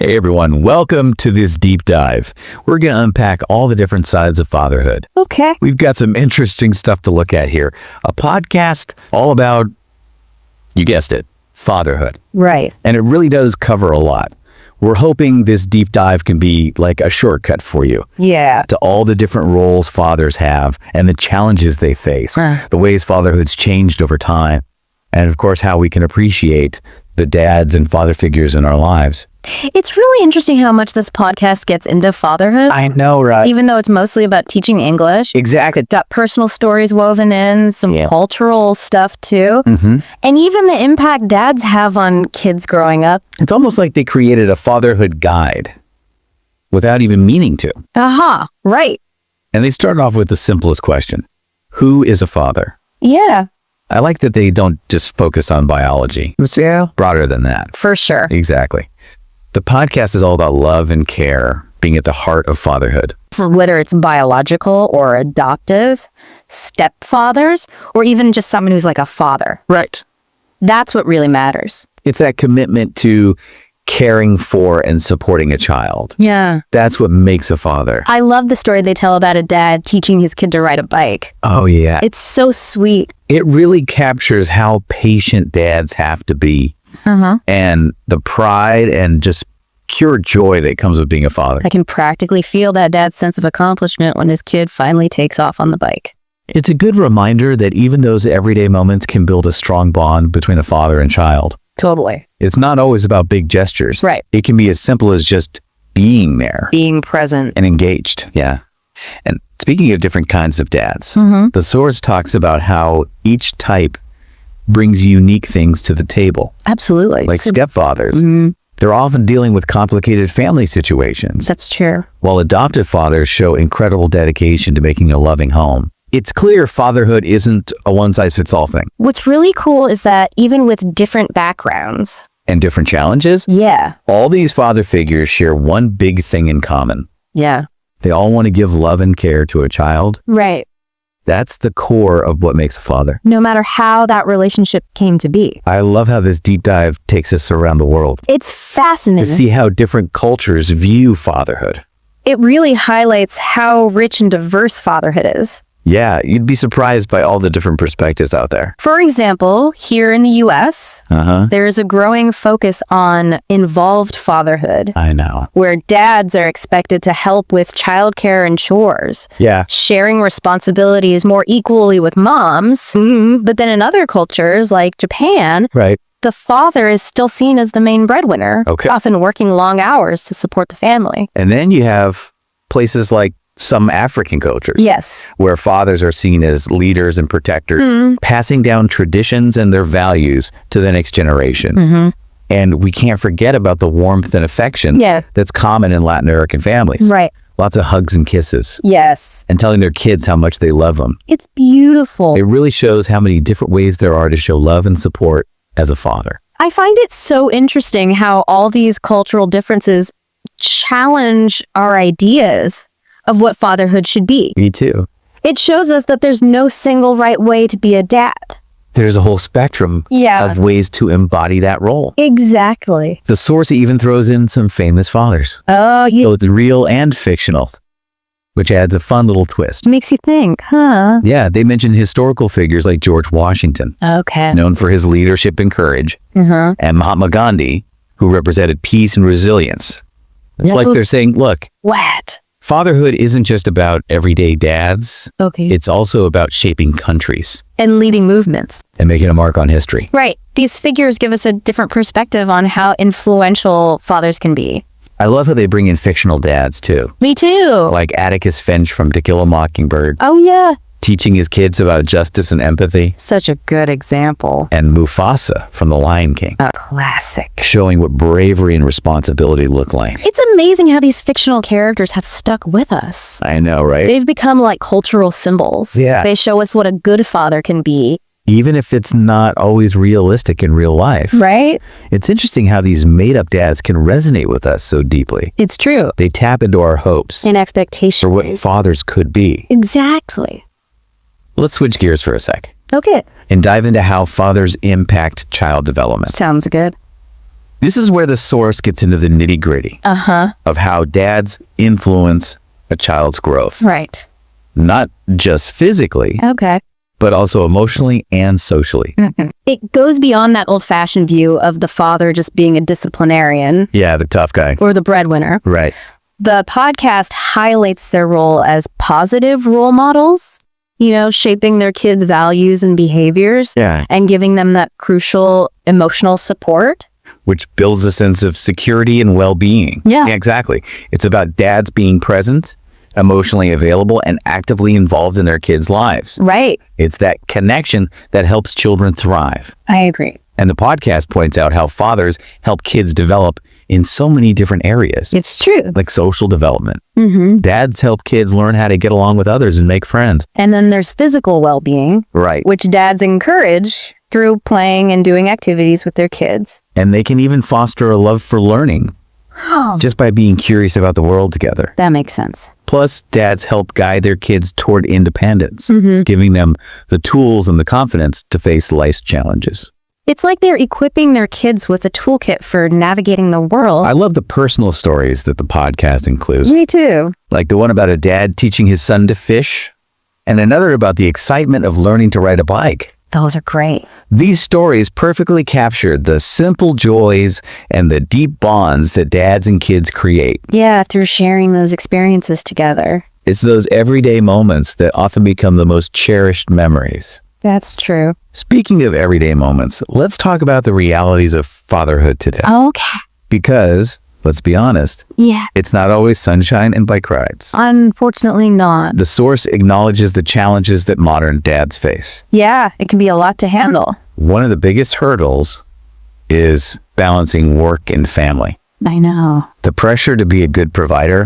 Hey everyone, welcome to this deep dive. We're going to unpack all the different sides of fatherhood. Okay. We've got some interesting stuff to look at here. A podcast all about, you guessed it, fatherhood. Right. And it really does cover a lot. We're hoping this deep dive can be like a shortcut for you. Yeah. To all the different roles fathers have and the challenges they face, the ways fatherhood's changed over time, and of course how we can appreciate the dads and father figures in our lives. It's really interesting how much this podcast gets into fatherhood. I know, right? Even though it's mostly about teaching English. Exactly. Got personal stories woven in, some cultural stuff too. Mm-hmm. And even the impact dads have on kids growing up. It's almost like they created a fatherhood guide without even meaning to. Aha, right. And they started off with the simplest question. Who is a father? Yeah. I like that they don't just focus on biology. Yeah. Broader than that. For sure. Exactly. The podcast is all about love and care being at the heart of fatherhood. So whether it's biological or adoptive, stepfathers, or even just someone who's like a father. Right. That's what really matters. It's that commitment to caring for and supporting a child. Yeah. That's what makes a father. I love the story they tell about a dad teaching his kid to ride a bike. Oh, yeah. It's so sweet. It really captures how patient dads have to be. And the pride and just pure joy that comes with being a father. I can practically feel that dad's sense of accomplishment when his kid finally takes off on the bike. It's a good reminder that even those everyday moments can build a strong bond between a father and child. Totally. It's not always about big gestures. Right. It can be as simple as just being there. Being present. And engaged. Yeah. And speaking of different kinds of dads, the source talks about how each type brings unique things to the table. Absolutely. Like stepfathers. They're often dealing with complicated family situations. That's true. While adoptive fathers show incredible dedication to making a loving home. It's clear fatherhood isn't a one-size-fits-all thing. What's really cool is that even with different backgrounds and different challenges, all these father figures share one big thing in common. Yeah. They all want to give love and care to a child. Right. That's the core of what makes a father. No matter how that relationship came to be. I love how this deep dive takes us around the world. It's fascinating. To see how different cultures view fatherhood. It really highlights how rich and diverse fatherhood is. Yeah, you'd be surprised by all the different perspectives out there. For example, here in the U.S., there's a growing focus on involved fatherhood. I know. Where dads are expected to help with childcare and chores. Yeah. Sharing responsibilities more equally with moms. But then in other cultures, like Japan, the father is still seen as the main breadwinner, often working long hours to support the family. And then you have places like some African cultures. Yes. Where fathers are seen as leaders and protectors, passing down traditions and their values to the next generation. And we can't forget about the warmth and affection that's common in Latin American families. Right. Lots of hugs and kisses. Yes. And telling their kids how much they love them. It's beautiful. It really shows how many different ways there are to show love and support as a father. I find it so interesting how all these cultural differences challenge our ideas of what fatherhood should be. Me too. It shows us that there's no single right way to be a dad. There's a whole spectrum of ways to embody that role. Exactly. The source even throws in some famous fathers. Oh, yeah. So it's real and fictional, which adds a fun little twist. Makes you think, huh? Yeah, they mention historical figures like George Washington, known for his leadership and courage, and Mahatma Gandhi, who represented peace and resilience. It's like they're saying, look, fatherhood isn't just about everyday dads. It's also about shaping countries. And leading movements. And making a mark on history. Right. These figures give us a different perspective on how influential fathers can be. I love how they bring in fictional dads, too. Me too. Like Atticus Finch from To Kill a Mockingbird. Oh, yeah. Teaching his kids about justice and empathy. Such a good example. And Mufasa from The Lion King. A classic. Showing what bravery and responsibility look like. It's amazing how these fictional characters have stuck with us. I know, right? They've become like cultural symbols. Yeah. They show us what a good father can be. Even if it's not always realistic in real life. Right? It's interesting how these made-up dads can resonate with us so deeply. It's true. They tap into our hopes. And expectations. For what fathers could be. Exactly. Let's switch gears for a sec. Okay. And dive into how fathers impact child development. Sounds good. This is where the source gets into the nitty-gritty of how dads influence a child's growth. Right. Not just physically, but also emotionally and socially. It goes beyond that old-fashioned view of the father just being a disciplinarian. Yeah, the tough guy. Or the breadwinner. Right. The podcast highlights their role as positive role models, you know, shaping their kids' values and behaviors and giving them that crucial emotional support. Which builds a sense of security and well-being. Yeah, exactly. It's about dads being present, emotionally available, and actively involved in their kids' lives. Right. It's that connection that helps children thrive. I agree. And the podcast points out how fathers help kids develop in so many different areas. It's true. Like social development. Dads help kids learn how to get along with others and make friends. And then there's physical well-being. Right. Which dads encourage through playing and doing activities with their kids. And they can even foster a love for learning just by being curious about the world together. That makes sense. Plus, dads help guide their kids toward independence, giving them the tools and the confidence to face life's challenges. It's like they're equipping their kids with a toolkit for navigating the world. I love the personal stories that the podcast includes. Me too. Like the one about a dad teaching his son to fish, and another about the excitement of learning to ride a bike. Those are great. These stories perfectly capture the simple joys and the deep bonds that dads and kids create. Yeah, through sharing those experiences together. It's those everyday moments that often become the most cherished memories. That's true. Speaking of everyday moments, let's talk about the realities of fatherhood today. Okay. Because, let's be honest, it's not always sunshine and bike rides. Unfortunately not. The source acknowledges the challenges that modern dads face. Yeah, it can be a lot to handle. One of the biggest hurdles is balancing work and family. I know. The pressure to be a good provider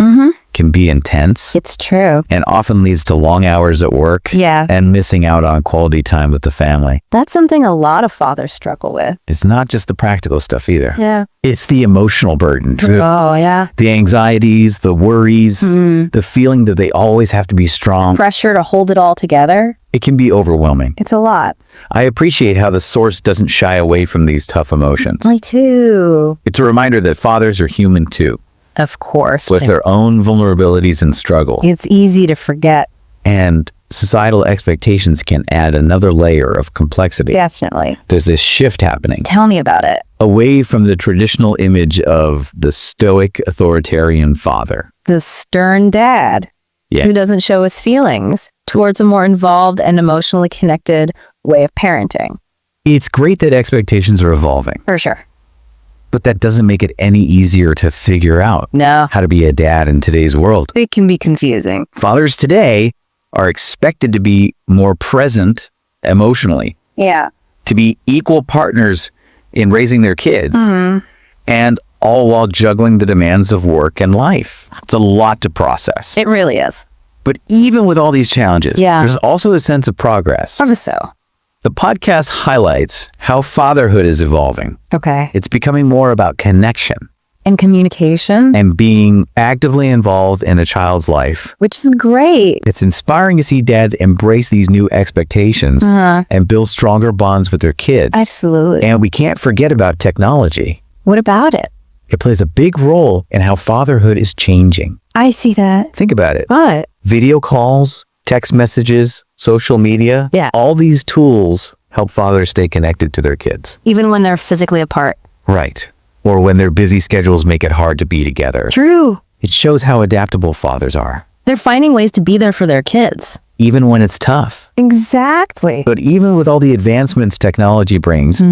can be intense. It's true. And often leads to long hours at work and missing out on quality time with the family. That's something a lot of fathers struggle with. It's not just the practical stuff either. Yeah. It's the emotional burden too. Oh, yeah. The anxieties, the worries, the feeling that they always have to be strong. Pressure to hold it all together. It can be overwhelming. It's a lot. I appreciate how the source doesn't shy away from these tough emotions. Me too. It's a reminder that fathers are human too. Of course. With their own vulnerabilities and struggles. It's easy to forget. And societal expectations can add another layer of complexity. Definitely. There's this shift happening. Tell me about it. Away from the traditional image of the stoic authoritarian father. The stern dad. Who doesn't show his feelings, towards a more involved and emotionally connected way of parenting. It's great that expectations are evolving. For sure. But that doesn't make it any easier to figure out how to be a dad in today's world. It can be confusing. Fathers today are expected to be more present emotionally. Yeah. To be equal partners in raising their kids. And all while juggling the demands of work and life. It's a lot to process. It really is. But even with all these challenges, there's also a sense of progress. So. The podcast highlights how fatherhood is evolving. Okay. It's becoming more about connection. And communication. And being actively involved in a child's life. Which is great. It's inspiring to see dads embrace these new expectations and build stronger bonds with their kids. Absolutely. And we can't forget about technology. What about it? It plays a big role in how fatherhood is changing. I see that. Think about it. What? Video calls, text messages, social media. Yeah. All these tools help fathers stay connected to their kids. Even when they're physically apart. Right. Or when their busy schedules make it hard to be together. True. It shows how adaptable fathers are. They're finding ways to be there for their kids. Even when it's tough. Exactly. But even with all the advancements technology brings,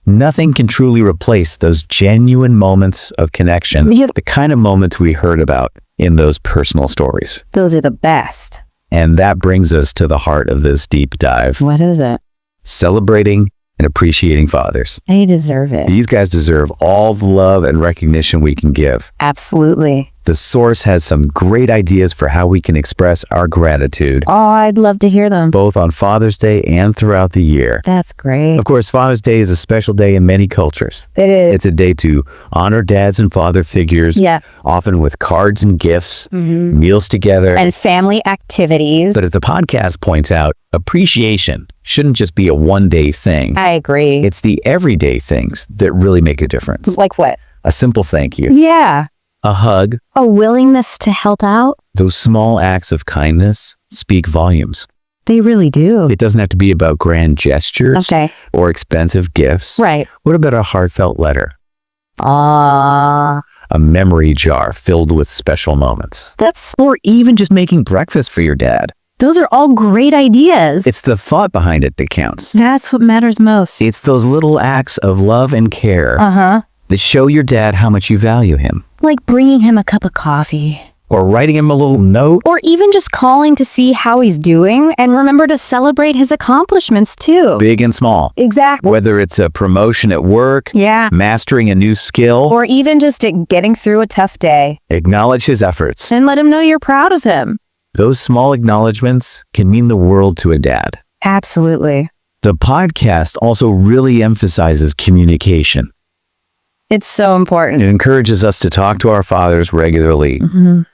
nothing can truly replace those genuine moments of connection. The kind of moments we heard about in those personal stories. Those are the best. And that brings us to the heart of this deep dive. What is it? Celebrating and appreciating fathers. They deserve it. These guys deserve all the love and recognition we can give. Absolutely. The source has some great ideas for how we can express our gratitude. Oh, I'd love to hear them. Both on Father's Day and throughout the year. That's great. Of course, Father's Day is a special day in many cultures. It is. It's a day to honor dads and father figures. Yeah. Often with cards and gifts, meals together. And family activities. But as the podcast points out, appreciation shouldn't just be a one-day thing. I agree. It's the everyday things that really make a difference. Like what? A simple thank you. Yeah. A hug. A willingness to help out. Those small acts of kindness speak volumes. They really do. It doesn't have to be about grand gestures or expensive gifts. Right. What about a heartfelt letter? A memory jar filled with special moments. Or even just making breakfast for your dad. Those are all great ideas. It's the thought behind it that counts. That's what matters most. It's those little acts of love and care that show your dad how much you value him. Like bringing him a cup of coffee. Or writing him a little note. Or even just calling to see how he's doing and remember to celebrate his accomplishments too. Big and small. Exactly. Whether it's a promotion at work, mastering a new skill, or even just getting through a tough day. Acknowledge his efforts. And let him know you're proud of him. Those small acknowledgments can mean the world to a dad. Absolutely. The podcast also really emphasizes communication. It's so important. It encourages us to talk to our fathers regularly,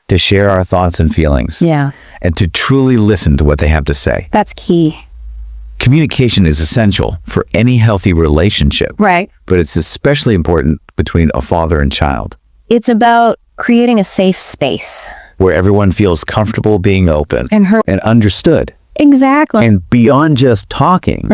to share our thoughts and feelings, and to truly listen to what they have to say. That's key. Communication is essential for any healthy relationship. Right. But it's especially important between a father and child. It's about creating a safe space. Where everyone feels comfortable being open and understood. Exactly. And beyond just talking,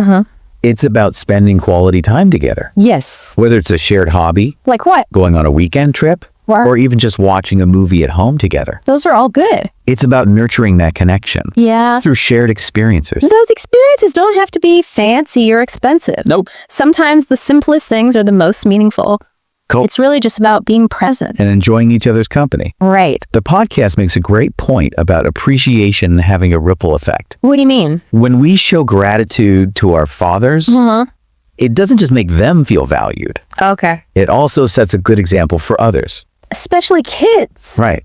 it's about spending quality time together. Yes. Whether it's a shared hobby. Like what? Going on a weekend trip. Or even just watching a movie at home together. Those are all good. It's about nurturing that connection. Yeah. Through shared experiences. Those experiences don't have to be fancy or expensive. Nope. Sometimes the simplest things are the most meaningful. Cool. It's really just about being present. And enjoying each other's company. Right. The podcast makes a great point about appreciation having a ripple effect. What do you mean? When we show gratitude to our fathers, it doesn't just make them feel valued. Okay. It also sets a good example for others. Especially kids. Right.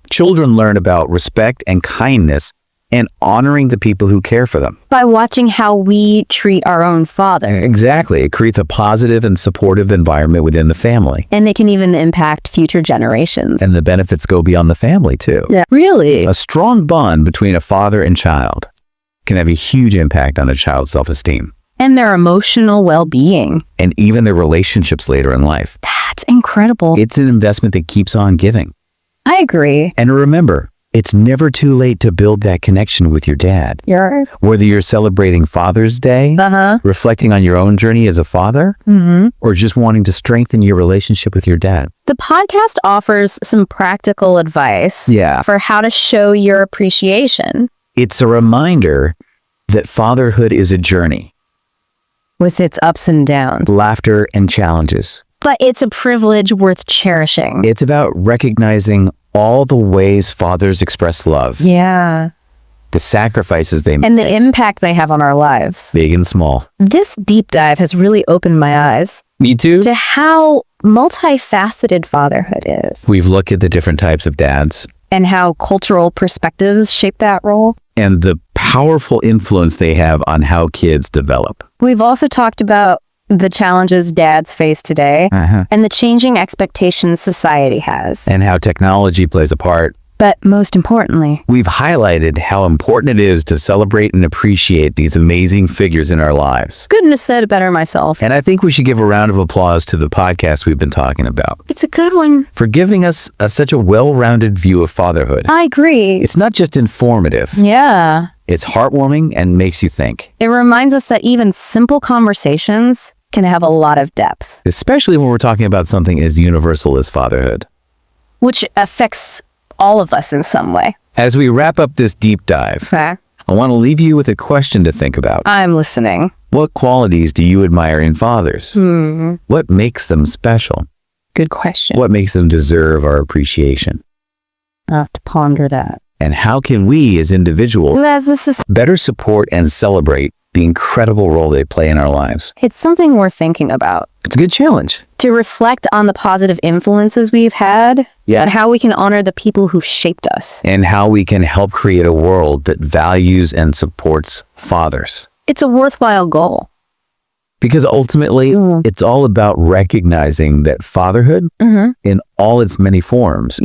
Children learn about respect and kindness and honoring the people who care for them. By watching how we treat our own father. Exactly. It creates a positive and supportive environment within the family. And it can even impact future generations. And the benefits go beyond the family, too. Yeah. Really? A strong bond between a father and child can have a huge impact on a child's self-esteem. And their emotional well-being. And even their relationships later in life. That's incredible. It's an investment that keeps on giving. I agree. And remember, it's never too late to build that connection with your dad. Whether you're celebrating Father's Day, reflecting on your own journey as a father, or just wanting to strengthen your relationship with your dad. The podcast offers some practical advice for how to show your appreciation. It's a reminder that fatherhood is a journey. With its ups and downs. Laughter and challenges. But it's a privilege worth cherishing. It's about recognizing all the ways fathers express love. Yeah. The sacrifices they make. And the impact they have on our lives. Big and small. This deep dive has really opened my eyes. Me too. To how multifaceted fatherhood is. We've looked at the different types of dads. And how cultural perspectives shape that role. And the powerful influence they have on how kids develop. We've also talked about the challenges dads face today and the changing expectations society has. And how technology plays a part. But most importantly, we've highlighted how important it is to celebrate and appreciate these amazing figures in our lives. Couldn't have said it better myself. And I think we should give a round of applause to the podcast we've been talking about. It's a good one. For giving us such a well-rounded view of fatherhood. I agree. It's not just informative. Yeah. It's heartwarming and makes you think. It reminds us that even simple conversations can have a lot of depth. Especially when we're talking about something as universal as fatherhood. Which affects all of us in some way. As we wrap up this deep dive, I want to leave you with a question to think about. I'm listening. What qualities do you admire in fathers? What makes them special? Good question. What makes them deserve our appreciation? I'll have to ponder that. And how can we as individuals better support and celebrate the incredible role they play in our lives? It's something worth thinking about. It's a good challenge. To reflect on the positive influences we've had and how we can honor the people who shaped us. And how we can help create a world that values and supports fathers. It's a worthwhile goal. Because ultimately, it's all about recognizing that fatherhood, in all its many forms,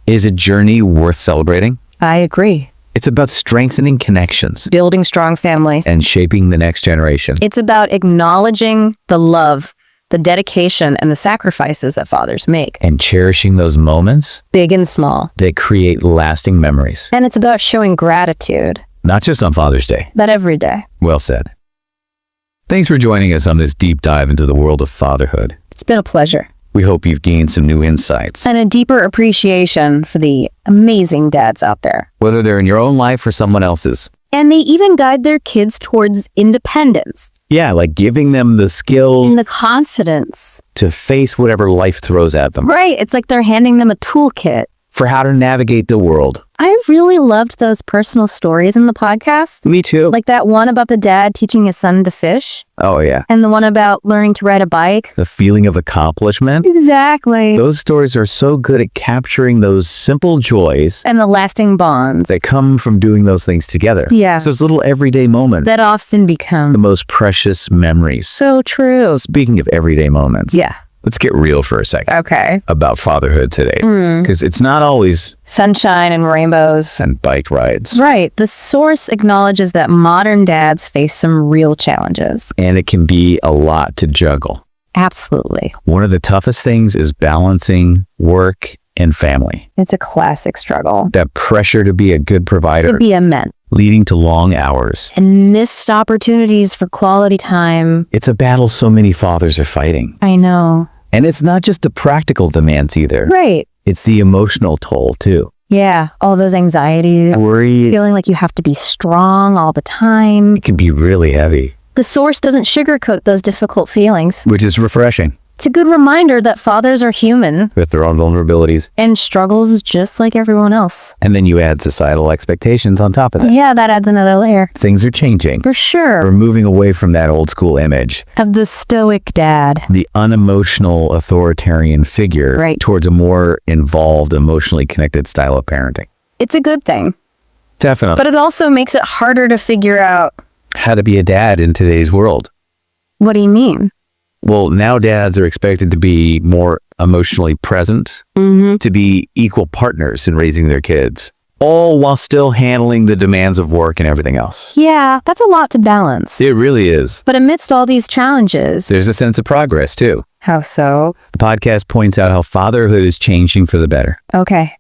is a journey worth celebrating. I agree. It's about strengthening connections, building strong families, and shaping the next generation. It's about acknowledging the love, the dedication, and the sacrifices that fathers make. And cherishing those moments, big and small, that create lasting memories. And it's about showing gratitude. Not just on Father's Day, but every day. Well said. Thanks for joining us on this deep dive into the world of fatherhood. It's been a pleasure. We hope you've gained some new insights. And a deeper appreciation for the amazing dads out there. Whether they're in your own life or someone else's. And they even guide their kids towards independence. Yeah, like giving them the skills. And the confidence. To face whatever life throws at them. Right, it's like they're handing them a toolkit. For how to navigate the world. I really loved those personal stories in the podcast. Me too. Like that one about the dad teaching his son to fish. Oh, yeah. And the one about learning to ride a bike. The feeling of accomplishment. Exactly. Those stories are so good at capturing those simple joys. And the lasting bonds. That come from doing those things together. Yeah. So it's little everyday moments. That often become the most precious memories. So true. Speaking of everyday moments. Yeah. Let's get real for a second. Okay. About fatherhood today. Because it's not always sunshine and rainbows. And bike rides. Right. The source acknowledges that modern dads face some real challenges. And it can be a lot to juggle. Absolutely. One of the toughest things is balancing work and family. It's a classic struggle. That pressure to be a good provider. To be a man. Leading to long hours. And missed opportunities for quality time. It's a battle so many fathers are fighting. I know. And it's not just the practical demands either. Right. It's the emotional toll too. Yeah. All those anxieties. Worries. Feeling like you have to be strong all the time. It can be really heavy. The source doesn't sugarcoat those difficult feelings. Which is refreshing. It's a good reminder that fathers are human. With their own vulnerabilities. And struggles just like everyone else. And then you add societal expectations on top of that. Yeah, that adds another layer. Things are changing. For sure. We're moving away from that old school image. Of the stoic dad. The unemotional authoritarian figure. Right. Towards a more involved, emotionally connected style of parenting. It's a good thing. Definitely. But it also makes it harder to figure out. How to be a dad in today's world. What do you mean? Well, now dads are expected to be more emotionally present, to be equal partners in raising their kids, all while still handling the demands of work and everything else. Yeah, that's a lot to balance. It really is. But amidst all these challenges, there's a sense of progress too. How so? The podcast points out how fatherhood is changing for the better. Okay.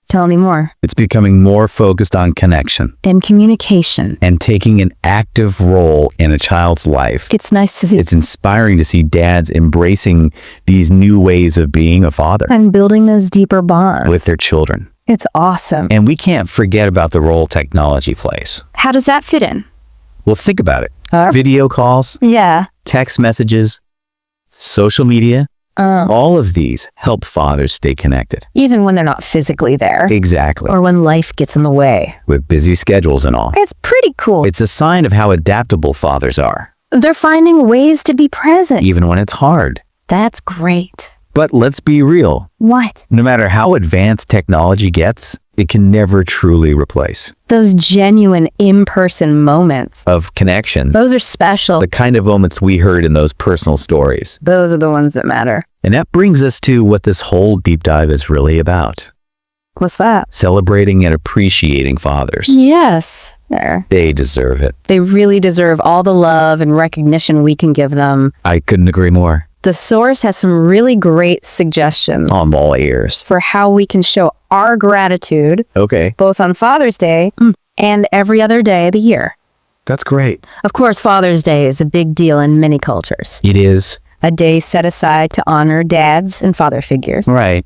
Tell me more. It's becoming more focused on connection. And communication. And taking an active role in a child's life. It's nice to see. It's inspiring to see dads embracing these new ways of being a father. And building those deeper bonds. With their children. It's awesome. And we can't forget about the role technology plays. How does that fit in? Well, think about it. Video calls. Yeah. Text messages. Social media. All of these help fathers stay connected. Even when they're not physically there. Exactly. Or when life gets in the way. With busy schedules and all. It's pretty cool. It's a sign of how adaptable fathers are. They're finding ways to be present. Even when it's hard. That's great. But let's be real. What? No matter how advanced technology gets, it can never truly replace. Those genuine in-person moments. Of connection. Those are special. The kind of moments we heard in those personal stories. Those are the ones that matter. And that brings us to what this whole deep dive is really about. What's that? Celebrating and appreciating fathers. Yes. There. They deserve it. They really deserve all the love and recognition we can give them. I couldn't agree more. The source has some really great suggestions. I'm all ears. For how we can show our gratitude. Okay. Both on Father's Day and every other day of the year. That's great. Of course, Father's Day is a big deal in many cultures. It is. A day set aside to honor dads and father figures. Right.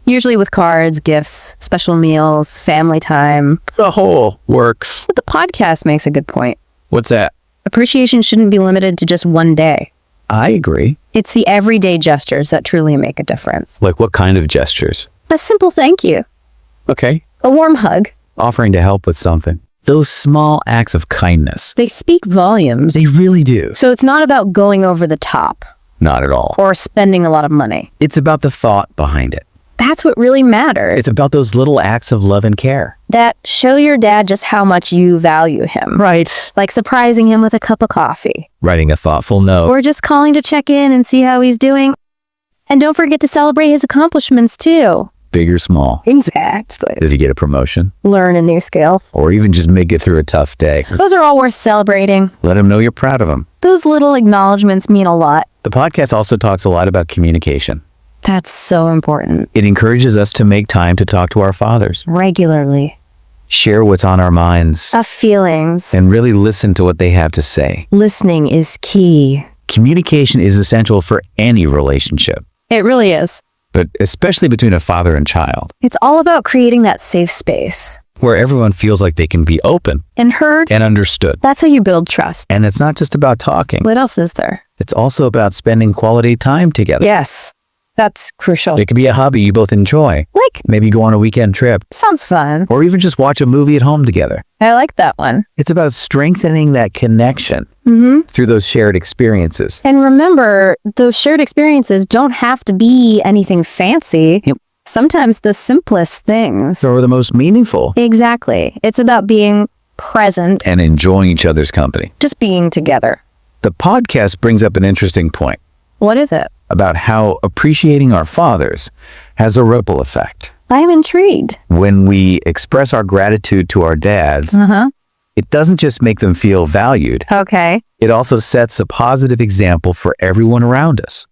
Usually with cards, gifts, special meals, family time. The whole works. But the podcast makes a good point. What's that? Appreciation shouldn't be limited to just one day. I agree. It's the everyday gestures that truly make a difference. Like what kind of gestures? A simple thank you. Okay. A warm hug. Offering to help with something. Those small acts of kindness. They speak volumes. They really do. So it's not about going over the top. Not at all. Or spending a lot of money. It's about the thought behind it. That's what really matters. It's about those little acts of love and care. That show your dad just how much you value him. Right. Like surprising him with a cup of coffee. Writing a thoughtful note. Or just calling to check in and see how he's doing. And don't forget to celebrate his accomplishments too. big or small. Exactly. Does he get a promotion? Learn a new skill. Or even just make it through a tough day. Those are all worth celebrating. Let him know you're proud of him. Those little acknowledgments mean a lot. The podcast also talks a lot about communication. That's so important. It encourages us to make time to talk to our fathers. Regularly. Share what's on our minds. Of feelings. And really listen to what they have to say. Listening is key. Communication is essential for any relationship. It really is. But especially between a father and child. It's all about creating that safe space. Where everyone feels like they can be open. And heard. And understood. That's how you build trust. And it's not just about talking. What else is there? It's also about spending quality time together. Yes. That's crucial. It could be a hobby you both enjoy. Like? Maybe go on a weekend trip. Sounds fun. Or even just watch a movie at home together. I like that one. It's about strengthening that connection through those shared experiences. And remember, those shared experiences don't have to be anything fancy. Yep. Sometimes the simplest things are the most meaningful. Exactly. It's about being present. And enjoying each other's company. Just being together. The podcast brings up an interesting point. What is it? About how appreciating our fathers has a ripple effect. I'm intrigued. When we express our gratitude to our dads, it doesn't just make them feel valued. Okay. It also sets a positive example for everyone around us.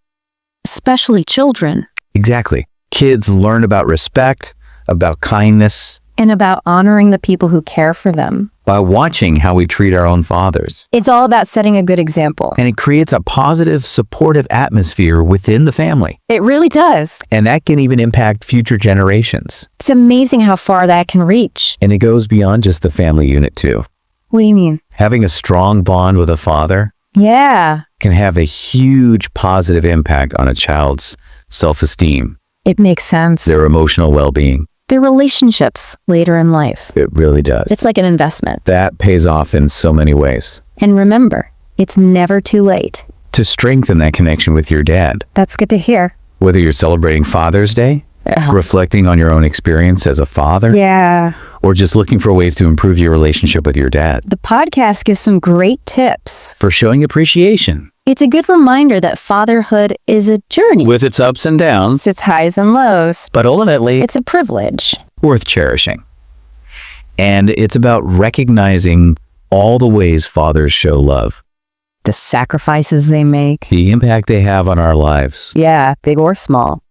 Especially children. Exactly. Kids learn about respect, about kindness. And about honoring the people who care for them. By watching how we treat our own fathers. It's all about setting a good example. And it creates a positive, supportive atmosphere within the family. It really does. And that can even impact future generations. It's amazing how far that can reach. And it goes beyond just the family unit too. What do you mean? Having a strong bond with a father can have a huge positive impact on a child's self-esteem. It makes sense. Their emotional well-being. Their relationships later in life. It really does. It's like an investment. That pays off in so many ways. And remember, it's never too late to strengthen that connection with your dad. That's good to hear. Whether you're celebrating Father's Day, reflecting on your own experience as a father, or just looking for ways to improve your relationship with your dad. The podcast gives some great tips for showing appreciation. It's a good reminder that fatherhood is a journey. With its ups and downs. Its highs and lows. But ultimately, it's a privilege. Worth cherishing. And it's about recognizing all the ways fathers show love. The sacrifices they make. The impact they have on our lives. Yeah, big or small.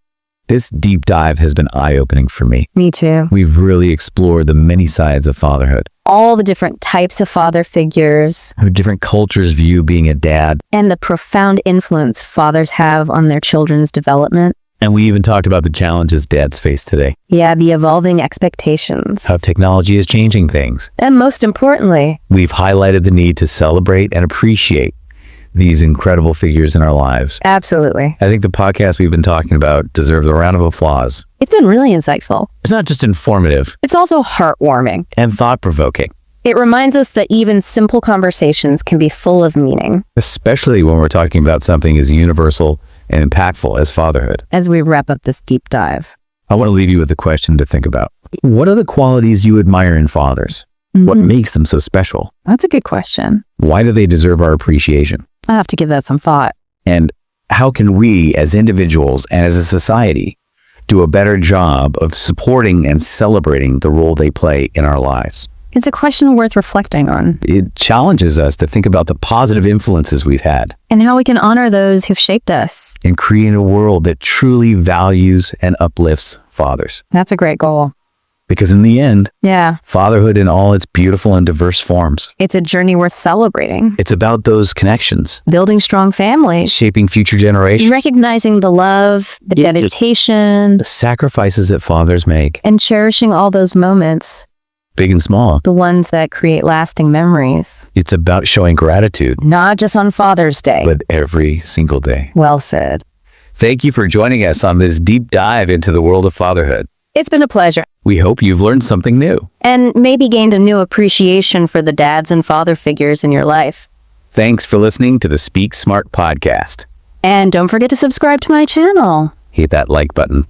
This deep dive has been eye-opening for me. Me too. We've really explored the many sides of fatherhood. All the different types of father figures. How different cultures view being a dad. And the profound influence fathers have on their children's development. And we even talked about the challenges dads face today. Yeah, the evolving expectations. How technology is changing things. And most importantly, we've highlighted the need to celebrate and appreciate these incredible figures in our lives. Absolutely. I think the podcast we've been talking about deserves a round of applause. It's been really insightful. It's not just informative. It's also heartwarming. And thought-provoking. It reminds us that even simple conversations can be full of meaning. Especially when we're talking about something as universal and impactful as fatherhood. As we wrap up this deep dive, I want to leave you with a question to think about. What are the qualities you admire in fathers? What makes them so special? That's a good question. Why do they deserve our appreciation? I'll have to give that some thought. And how can we, as individuals and as a society, do a better job of supporting and celebrating the role they play in our lives? It's a question worth reflecting on. It challenges us to think about the positive influences we've had. And how we can honor those who've shaped us. And create a world that truly values and uplifts fathers. That's a great goal. Because in the end, fatherhood in all its beautiful and diverse forms. It's a journey worth celebrating. It's about those connections. Building strong families. Shaping future generations. Recognizing the love, the dedication. The sacrifices that fathers make. And cherishing all those moments. Big and small. The ones that create lasting memories. It's about showing gratitude. Not just on Father's Day. But every single day. Well said. Thank you for joining us on this deep dive into the world of fatherhood. It's been a pleasure. We hope you've learned something new. And maybe gained a new appreciation for the dads and father figures in your life. Thanks for listening to the Speak Smart podcast. And don't forget to subscribe to my channel. Hit that like button.